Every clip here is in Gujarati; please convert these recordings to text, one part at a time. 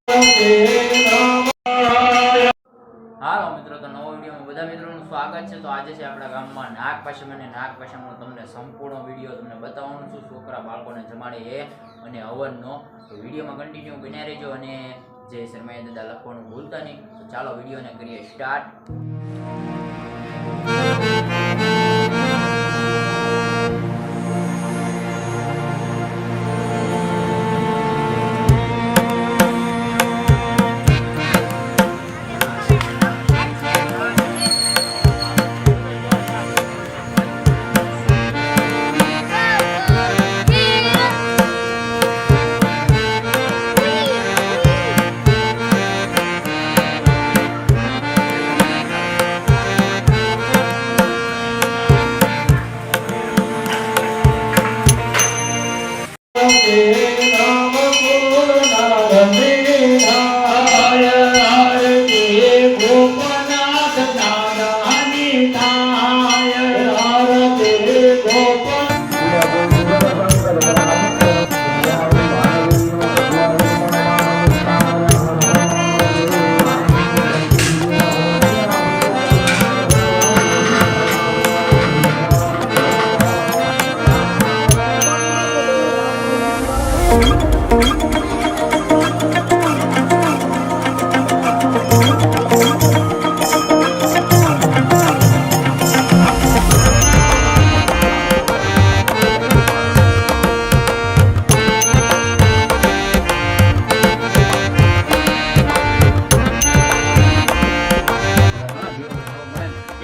હાલો મિત્રો, તો નવો વિડીયોમાં બધા મિત્રોનું સ્વાગત છે. તો આજે છે આપણા ગામમાં નાગપાશમ અને નાગપાશમનો તમને સંપૂર્ણ વિડીયો તમને બતાવવાનું છું. છોકરા બાળકોને જમાડે એ અને હવનનો. તો વિડીયોમાં કન્ટિન્યુ બન્યા રહેજો અને જે શર્માયા દાદા લખવાનું ભૂલતા નહીં. તો ચાલો વિડીયોને કરીએ સ્ટાર્ટ.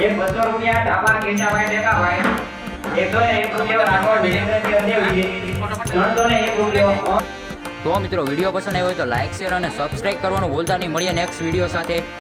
एक 200 रुपया ढाबा केचा भाई देता भाई 101 रुपया राठौड़ विजेंद्र के देवी 301 रुपया. તો મિત્રો વિડીયો પસંદ આવ્યો હોય તો લાઈક શેર અને સબસ્ક્રાઇબ કરવાનું ભૂલતા નહીં. મળીએ નેક્સ્ટ વિડીયો સાથે.